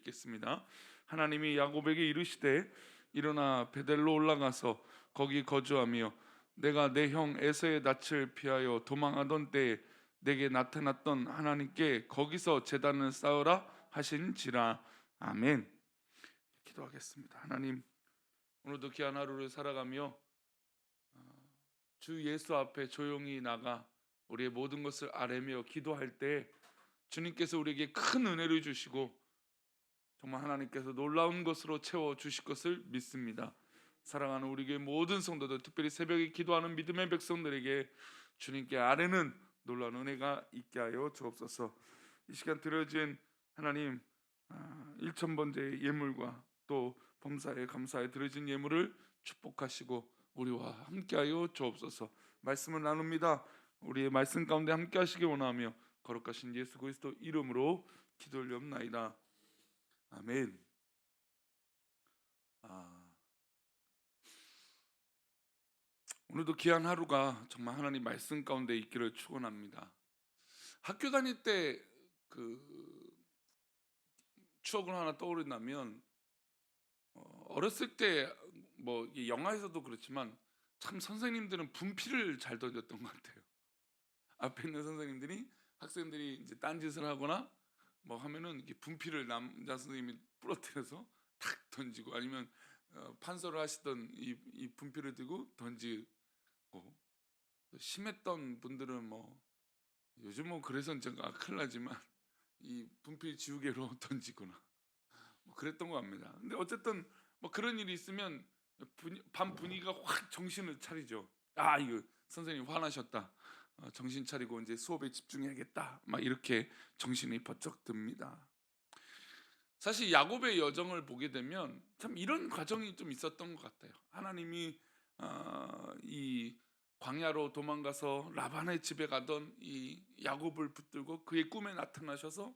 읽겠습니다. 하나님이 야곱에게 이르시되 일어나 베델로 올라가서 거기 거주하며 내가 내 형 에서의 낯을 피하여 도망하던 때에 내게 나타났던 하나님께 거기서 제단을 쌓으라 하신지라. 아멘. 기도하겠습니다. 하나님, 오늘도 귀한 하루를 살아가며 주 예수 앞에 조용히 나가 우리의 모든 것을 아뢰며 기도할 때 주님께서 우리에게 큰 은혜를 주시고 정말 하나님께서 놀라운 것으로 채워 주실 것을 믿습니다. 사랑하는 우리 교회 모든 성도들, 특별히 새벽에 기도하는 믿음의 백성들에게 주님께 아뢰는 놀라운 은혜가 있게 하여 주옵소서. 이 시간 드려진 하나님 1,000번째 예물과 또 범사에 감사에 드려진 예물을 축복하시고 우리와 함께하여 주옵소서. 말씀을 나눕니다. 우리의 말씀 가운데 함께하시기 원하며 거룩하신 예수 그리스도 이름으로 기도 올리옵나이다. 아멘. 오늘도 귀한 하루가 정말 하나님 말씀 가운데 있기를 축원합니다. 학교 다닐 때 그 추억을 하나 떠오른다면 어렸을 때 뭐 영화에서도 그렇지만 참 선생님들은 분필을 잘 던졌던 것 같아요. 앞에 있는 선생님들이 학생들이 이제 딴짓을 하거나 뭐 하면은 이렇게 분필을 남자 선생님이 부러뜨려서 탁 던지고 아니면 판서를 하시던 이 분필을 들고 던지고 심했던 분들은 뭐 요즘은 그래서 제가 큰일 나지만 이 분필 지우개로 던지거나 뭐 그랬던 것 같습니다. 근데 어쨌든 뭐 그런 일이 있으면 반 분위기가 확 정신을 차리죠. 아, 이거 선생님 화나셨다. 정신 차리고 이제 수업에 집중해야겠다. 막 이렇게 정신이 번쩍 듭니다. 사실 야곱의 여정을 보게 되면 참 이런 과정이 좀 있었던 것 같아요. 하나님이 이 광야로 도망가서 라반의 집에 가던 이 야곱을 붙들고 그의 꿈에 나타나셔서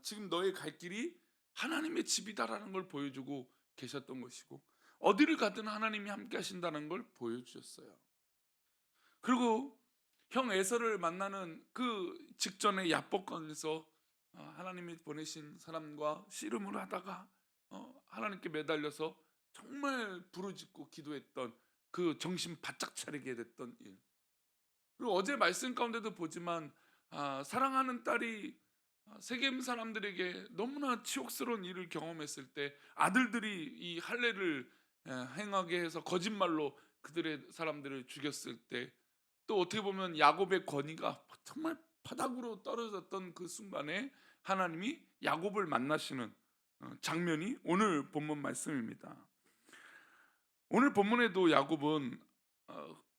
지금 너의 갈 길이 하나님의 집이다라는 걸 보여주고 계셨던 것이고 어디를 가든 하나님이 함께 하신다는 걸 보여주셨어요. 그리고 형 에서를 만나는 그 직전에 야복강에서 하나님이 보내신 사람과 씨름을 하다가 하나님께 매달려서 정말 부르짖고 기도했던 그 정신 바짝 차리게 됐던 일. 그리고 어제 말씀 가운데도 보지만 사랑하는 딸이 세겜 사람들에게 너무나 치욕스러운 일을 경험했을 때 아들들이 이 할례를 행하게 해서 거짓말로 그들의 사람들을 죽였을 때 또 어떻게 보면 야곱의 권위가 정말 바닥으로 떨어졌던 그 순간에 하나님이 야곱을 만나시는 장면이 오늘 본문 말씀입니다. 오늘 본문에도 야곱은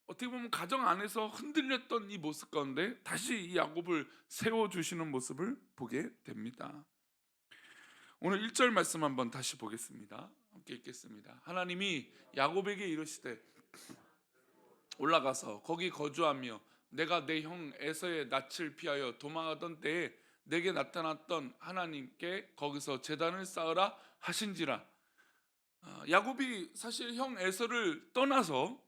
어떻게 보면 가정 안에서 흔들렸던 이 모습 가운데 다시 이 야곱을 세워주시는 모습을 보게 됩니다. 오늘 1절 말씀 한번 다시 보겠습니다. 함께 읽겠습니다. 하나님이 야곱에게 이르시되 올라가서 거기 거주하며 내가 내 형 에서의 낯을 피하여 도망하던 때에 내게 나타났던 하나님께 거기서 제단을 쌓으라 하신지라. 야곱이 사실 형 에서를 떠나서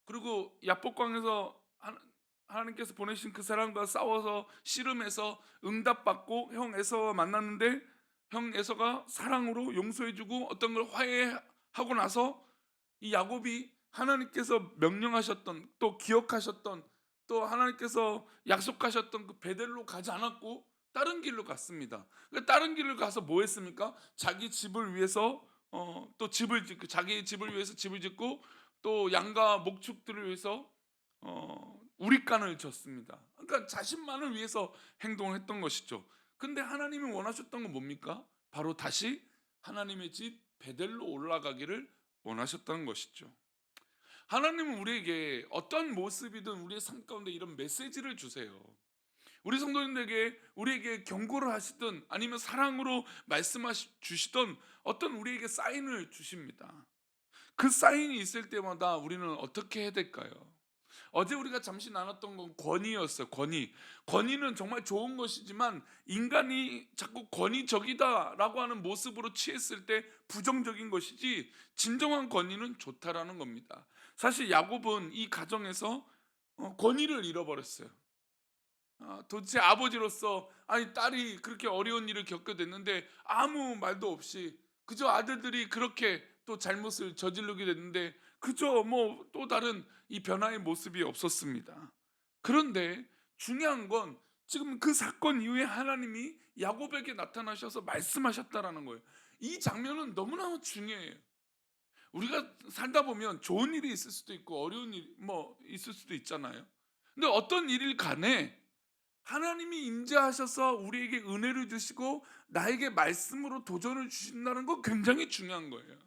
그리고 야복강에서 하나님께서 보내신 그 사람과 싸워서 씨름해서 응답받고 형 에서와 만났는데 형 에서가 사랑으로 용서해주고 어떤 걸 화해하고 나서 이 야곱이 하나님께서 명령하셨던 또 기억하셨던 또 하나님께서 약속하셨던 그 베델로 가지 않았고 다른 길로 갔습니다. 다른 길을 가서 뭐 했습니까? 자기 집을 위해서 또 집을 짓고 자기 집을 위해서 집을 짓고 또 양과 목축들을 위해서 우리간을 졌습니다. 그러니까 자신만을 위해서 행동을 했던 것이죠. 근데 하나님이 원하셨던 건 뭡니까? 바로 다시 하나님의 집 베델로 올라가기를 원하셨다는 것이죠. 하나님은 우리에게 어떤 모습이든 우리의 삶 가운데 이런 메시지를 주세요. 우리 성도님들에게 우리에게 경고를 하시든 아니면 사랑으로 말씀하시 주시던 어떤 우리에게 사인을 주십니다. 그 사인이 있을 때마다 우리는 어떻게 해야 될까요? 어제 우리가 잠시 나눴던 건 권위였어요. 권위. 권위는 정말 좋은 것이지만 인간이 자꾸 권위적이다라고 하는 모습으로 취했을 때 부정적인 것이지 진정한 권위는 좋다라는 겁니다. 사실 야곱은 이 가정에서 권위를 잃어버렸어요. 도대체 아버지로서 아니 딸이 그렇게 어려운 일을 겪게 됐는데 아무 말도 없이 그저 아들들이 그렇게 또 잘못을 저지르게 됐는데 그저 뭐 또 다른 이 변화의 모습이 없었습니다. 그런데 중요한 건 지금 그 사건 이후에 하나님이 야곱에게 나타나셔서 말씀하셨다라는 거예요. 이 장면은 너무나 중요해요. 우리가 살다 보면 좋은 일이 있을 수도 있고 어려운 일 뭐 있을 수도 있잖아요. 근데 어떤 일일 간에 하나님이 임재하셔서 우리에게 은혜를 주시고 나에게 말씀으로 도전을 주신다는 거 굉장히 중요한 거예요.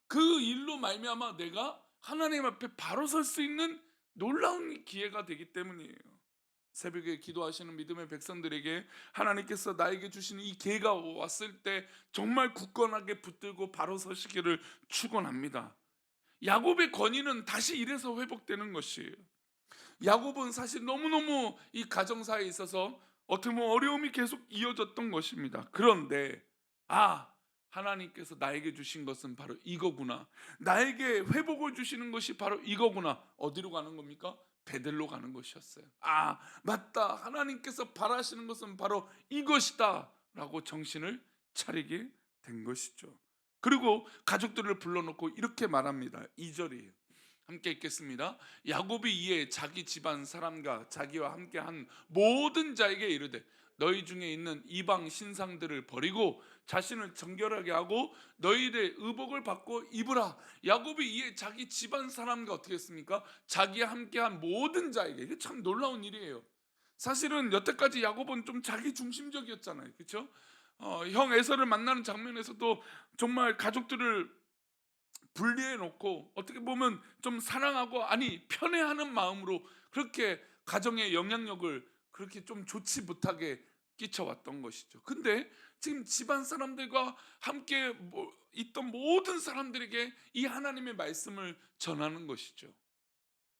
그 일로 말미암아 내가 하나님 앞에 바로 설 수 있는 놀라운 기회가 되기 때문이에요. 새벽에 기도하시는 믿음의 백성들에게 하나님께서 나에게 주시는 이 기회가 왔을 때 정말 굳건하게 붙들고 바로 서시기를 축원합니다. 야곱의 권위는 다시 이래서 회복되는 것이에요. 야곱은 사실 너무너무 이 가정사에 있어서 어떻게 보면 어려움이 계속 이어졌던 것입니다. 그런데 하나님께서 나에게 주신 것은 바로 이거구나. 나에게 회복을 주시는 것이 바로 이거구나. 어디로 가는 겁니까? 베델로 가는 것이었어요. 맞다. 하나님께서 바라시는 것은 바로 이것이다 라고 정신을 차리게 된 것이죠. 그리고 가족들을 불러놓고 이렇게 말합니다. 2절이에요. 함께 읽겠습니다. 야곱이 이에 자기 집안 사람과 자기와 함께한 모든 자에게 이르되 너희 중에 있는 이방 신상들을 버리고 자신을 정결하게 하고 너희의 의복을 받고 입으라. 야곱이 이에 자기 집안 사람과 어떻게 했습니까? 자기와 함께한 모든 자에게. 이게 참 놀라운 일이에요. 사실은 여태까지 야곱은 좀 자기 중심적이었잖아요. 그렇죠? 형 에서를 만나는 장면에서도 정말 가족들을 분리해 놓고 어떻게 보면 좀 사랑하고 편애하는 마음으로 그렇게 가정의 영향력을 그렇게 좀 좋지 못하게 끼쳐왔던 것이죠. 근데 지금 집안 사람들과 함께 있던 모든 사람들에게 이 하나님의 말씀을 전하는 것이죠.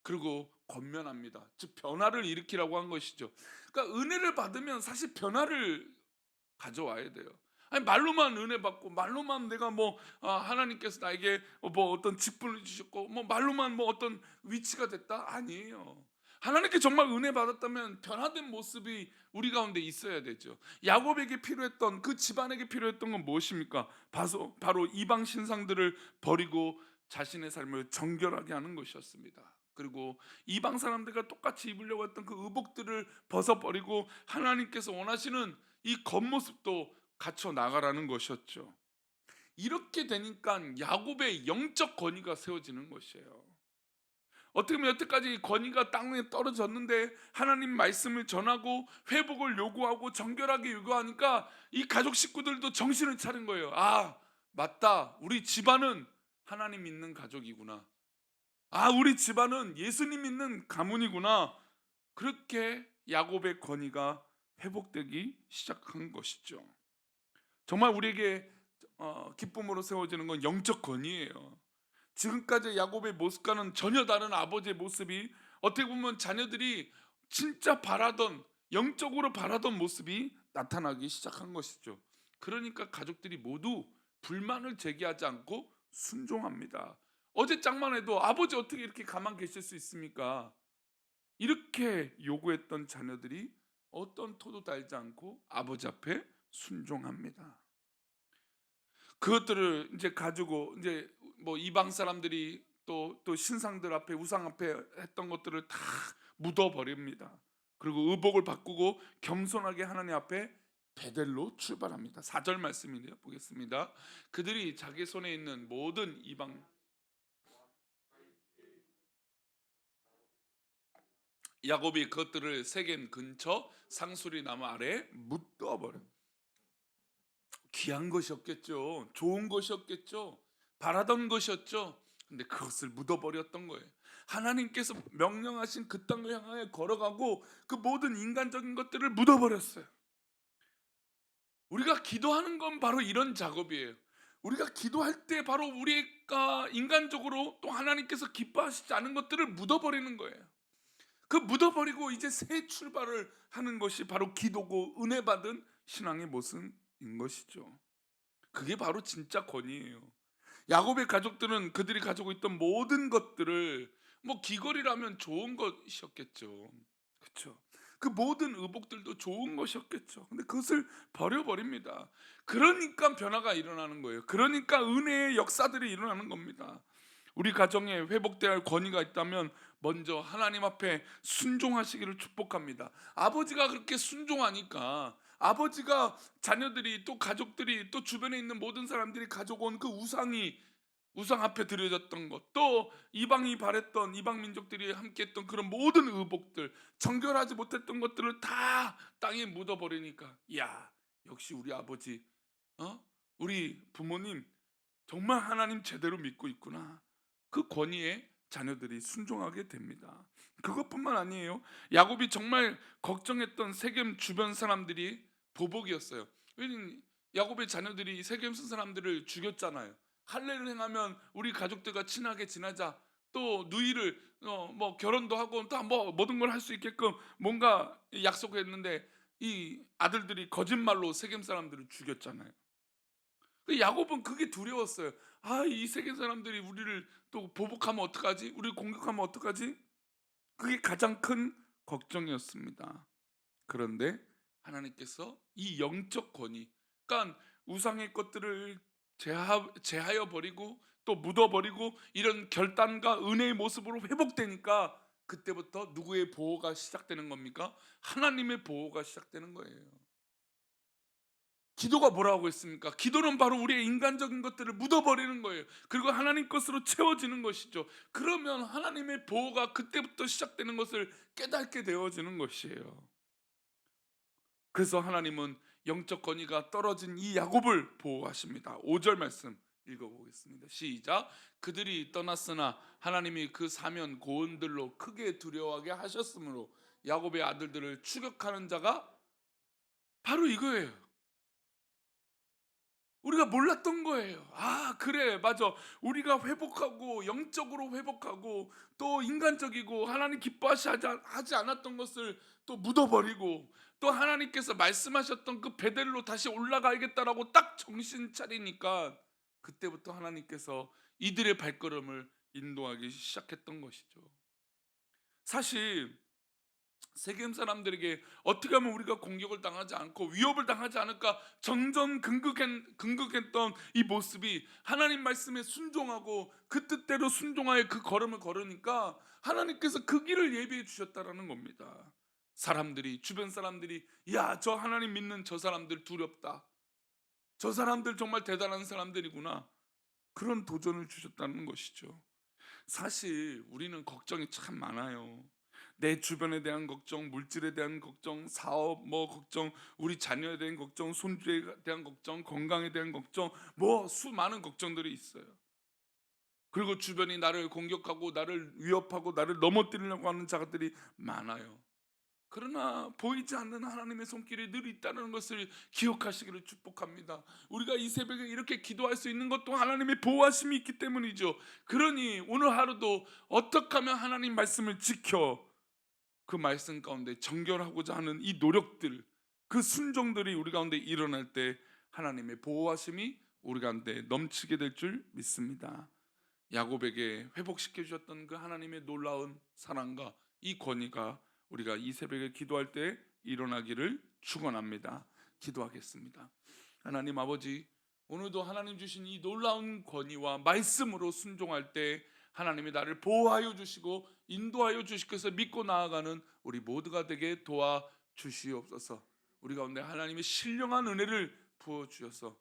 그리고 권면합니다. 즉 변화를 일으키라고 한 것이죠. 그러니까 은혜를 받으면 사실 변화를 가져와야 돼요. 아니 말로만 은혜 받고 말로만 내가 하나님께서 나에게 뭐 어떤 직분을 주셨고 뭐 말로만 뭐 어떤 위치가 됐다 아니에요. 하나님께 정말 은혜 받았다면 변화된 모습이 우리 가운데 있어야 되죠. 야곱에게 필요했던 그 집안에게 필요했던 건 무엇입니까? 바로 이방 신상들을 버리고 자신의 삶을 정결하게 하는 것이었습니다. 그리고 이방 사람들과 똑같이 입으려고 했던 그 의복들을 벗어버리고 하나님께서 원하시는 이 겉모습도 갖춰 나가라는 것이었죠. 이렇게 되니까 야곱의 영적 권위가 세워지는 것이에요. 어떻게 보면 여태까지 권위가 땅에 떨어졌는데 하나님 말씀을 전하고 회복을 요구하고 정결하게 요구하니까 이 가족 식구들도 정신을 차린 거예요. 맞다. 우리 집안은 하나님 믿는 가족이구나. 우리 집안은 예수님 믿는 가문이구나. 그렇게 야곱의 권위가 회복되기 시작한 것이죠. 정말 우리에게 기쁨으로 세워지는 건 영적 권위예요. 지금까지 야곱의 모습과는 전혀 다른 아버지의 모습이 어떻게 보면 자녀들이 진짜 바라던 영적으로 바라던 모습이 나타나기 시작한 것이죠. 그러니까 가족들이 모두 불만을 제기하지 않고 순종합니다. 어제 짝만 해도 아버지 어떻게 이렇게 가만 계실 수 있습니까? 이렇게 요구했던 자녀들이 어떤 토도 달지 않고 아버지 앞에 순종합니다. 그것들을 이제 가지고 이제 뭐 이방 사람들이 또 신상들 앞에 우상 앞에 했던 것들을 다 묻어 버립니다. 그리고 의복을 바꾸고 겸손하게 하나님 앞에 베델로 출발합니다. 4절 말씀이네요. 보겠습니다. 그들이 자기 손에 있는 모든 이방 야곱이 그것들을 세겜 근처 상수리 나무 아래에 묻어 버려. 귀한 것이었겠죠. 좋은 것이었겠죠. 바라던 것이었죠. 근데 그것을 묻어버렸던 거예요. 하나님께서 명령하신 그 땅을 향하여 걸어가고 그 모든 인간적인 것들을 묻어버렸어요. 우리가 기도하는 건 바로 이런 작업이에요. 우리가 기도할 때 바로 우리가 인간적으로 또 하나님께서 기뻐하시지 않은 것들을 묻어버리는 거예요. 그 묻어버리고 이제 새 출발을 하는 것이 바로 기도고 은혜 받은 신앙의 모습인 것이죠. 그게 바로 진짜 권위예요. 야곱의 가족들은 그들이 가지고 있던 모든 것들을 귀걸이라면 좋은 것이었겠죠. 그렇죠. 그 모든 의복들도 좋은 것이었겠죠. 근데 그것을 버려버립니다. 그러니까 변화가 일어나는 거예요. 그러니까 은혜의 역사들이 일어나는 겁니다. 우리 가정에 회복돼야 할 권위가 있다면 먼저 하나님 앞에 순종하시기를 축복합니다. 아버지가 그렇게 순종하니까, 아버지가 자녀들이, 또 가족들이, 또 주변에 있는 모든 사람들이 가져온 그 우상 앞에 드려졌던 것, 또 이방이 바랬던, 이방 민족들이 함께했던 그런 모든 의복들, 정결하지 못했던 것들을 다 땅에 묻어버리니까, 야, 역시 우리 아버지, 우리 부모님 정말 하나님 제대로 믿고 있구나. 그 권위에 자녀들이 순종하게 됩니다. 그것뿐만 아니에요. 야곱이 정말 걱정했던 세겜 주변 사람들이 보복이었어요. 왜냐면 야곱의 자녀들이 세겜 사람들을 죽였잖아요. 할례를 행하면 우리 가족들과 친하게 지내자. 또 누이를 뭐 결혼도 하고 또 뭐 모든 걸 할 수 있게끔 뭔가 약속했는데, 이 아들들이 거짓말로 세겜 사람들을 죽였잖아요. 야곱은 그게 두려웠어요. 아, 이 세계 사람들이 우리를 또 보복하면 어떡하지? 우리를 공격하면 어떡하지? 그게 가장 큰 걱정이었습니다. 그런데 하나님께서 이 영적 권위, 그러니까 우상의 것들을 제하여 버리고 또 묻어버리고 이런 결단과 은혜의 모습으로 회복되니까, 그때부터 누구의 보호가 시작되는 겁니까? 하나님의 보호가 시작되는 거예요. 기도가 뭐라고 했습니까? 기도는 바로 우리의 인간적인 것들을 묻어버리는 거예요. 그리고 하나님 것으로 채워지는 것이죠. 그러면 하나님의 보호가 그때부터 시작되는 것을 깨닫게 되어지는 것이에요. 그래서 하나님은 영적 권위가 떨어진 이 야곱을 보호하십니다. 5절 말씀 읽어보겠습니다. 시작. 그들이 떠났으나 하나님이 그 사면 고은들로 크게 두려워하게 하셨으므로 야곱의 아들들을 추격하는 자가 바로 이거예요. 우리가 몰랐던 거예요. 아, 그래, 맞아. 우리가 회복하고 영적으로 회복하고 또 인간적이고 하나님 하지 않았던 것을 또 묻어버리고, 또 하나님께서 말씀하셨던 그 베델로 다시 올라가야겠다라고 딱 정신 차리니까, 그때부터 하나님께서 이들의 발걸음을 인도하기 시작했던 것이죠. 사실 세겜 사람들에게 어떻게 하면 우리가 공격을 당하지 않고 위협을 당하지 않을까 긍극했던 이 모습이, 하나님 말씀에 순종하고 그 뜻대로 순종하여 그 걸음을 걸으니까 하나님께서 그 길을 예비해 주셨다라는 겁니다. 사람들이, 주변 사람들이, 야, 저 하나님 믿는 저 사람들 두렵다, 저 사람들 정말 대단한 사람들이구나, 그런 도전을 주셨다는 것이죠. 사실 우리는 걱정이 참 많아요. 내 주변에 대한 걱정, 물질에 대한 걱정, 사업 뭐 걱정, 우리 자녀에 대한 걱정, 손주에 대한 걱정, 건강에 대한 걱정, 뭐 수많은 걱정들이 있어요. 그리고 주변이 나를 공격하고 나를 위협하고 나를 넘어뜨리려고 하는 자들이 많아요. 그러나 보이지 않는 하나님의 손길이 늘 있다는 것을 기억하시기를 축복합니다. 우리가 이 새벽에 이렇게 기도할 수 있는 것도 하나님의 보호하심이 있기 때문이죠. 그러니 오늘 하루도 어떻게 하면 하나님 말씀을 지켜 그 말씀 가운데 정결하고자 하는 이 노력들, 그 순종들이 우리 가운데 일어날 때 하나님의 보호하심이 우리 가운데 넘치게 될 줄 믿습니다. 야곱에게 회복시켜 주셨던 그 하나님의 놀라운 사랑과 이 권위가 우리가 이 새벽에 기도할 때 일어나기를 축원합니다. 기도하겠습니다. 하나님 아버지, 오늘도 하나님 주신 이 놀라운 권위와 말씀으로 순종할 때 하나님이 나를 보호하여 주시고 인도하여 주시께서 믿고 나아가는 우리 모두가 되게 도와 주시옵소서. 우리 가운데 하나님의 신령한 은혜를 부어 주셔서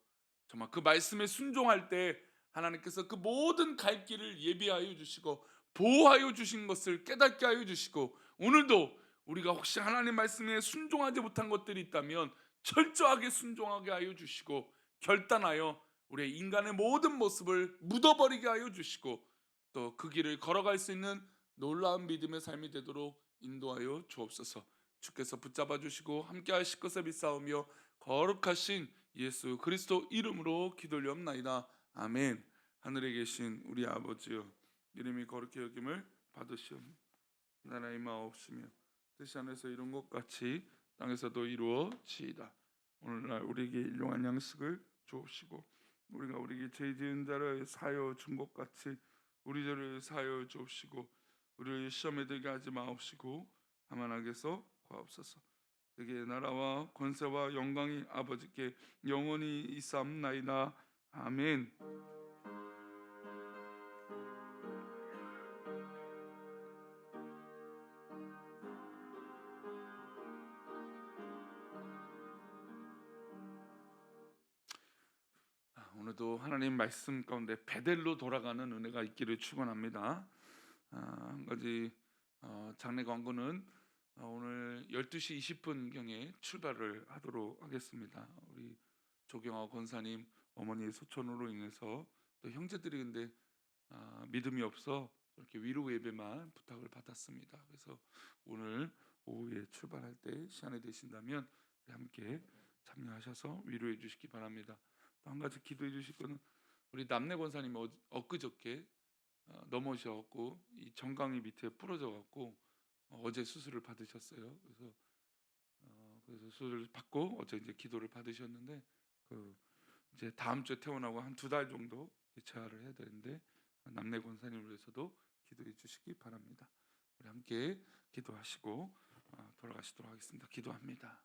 정말 그 말씀에 순종할 때 하나님께서 그 모든 갈 길을 예비하여 주시고 보호하여 주신 것을 깨닫게 하여 주시고, 오늘도 우리가 혹시 하나님 말씀에 순종하지 못한 것들이 있다면 철저하게 순종하게 하여 주시고, 결단하여 우리의 인간의 모든 모습을 묻어버리게 하여 주시고, 또 그 길을 걸어갈 수 있는 놀라운 믿음의 삶이 되도록 인도하여 주옵소서. 주께서 붙잡아 주시고 함께 하실 것을 믿사오며 거룩하신 예수 그리스도 이름으로 기도드리옵나이다. 아멘. 하늘에 계신 우리 아버지여, 이름이 거룩히 여김을 받으시오며 나라의 마옵시며 뜻이 하늘에서 이룬 것 같이 땅에서도 이루어지이다. 오늘날 우리에게 일용할 양식을 주옵시고 우리가 우리에게 죄 지은 자를 사하여 준 것 같이 우리 죄를 사하여 주옵시고 우리를 시험에 들게 하지 마옵시고 다만 악에서 하옵소서. 세계의 나라와 권세와 영광이 아버지께 영원히 있사옵나이다. 아멘. 오늘도 하나님 말씀 가운데 베델로 돌아가는 은혜가 있기를 축원합니다. 한 가지 장례 광고는 오늘 12시 20분경에 출발을 하도록 하겠습니다. 우리 조경화 권사님 어머니의 소천으로 인해서 또 형제들이 근데 믿음이 없어 이렇게 위로 예배만 부탁을 받았습니다. 그래서 오늘 오후에 출발할 때 시간이 되신다면 우리 함께 참여하셔서 위로해 주시기 바랍니다. 또 한 가지 기도해 주실 거는 우리 남내 권사님이 엊그저께 넘어지셨고 이 정강이 밑에 부러져 갖고 어제 수술을 받으셨어요. 그래서 수술을 받고 어제 이제 기도를 받으셨는데 그 이제 다음 주에 퇴원하고 한 2달 정도 재활을 해야 되는데 남내 권사님을 위해서도 기도해 주시기 바랍니다. 우리 함께 기도하시고 돌아가시도록 하겠습니다. 기도합니다.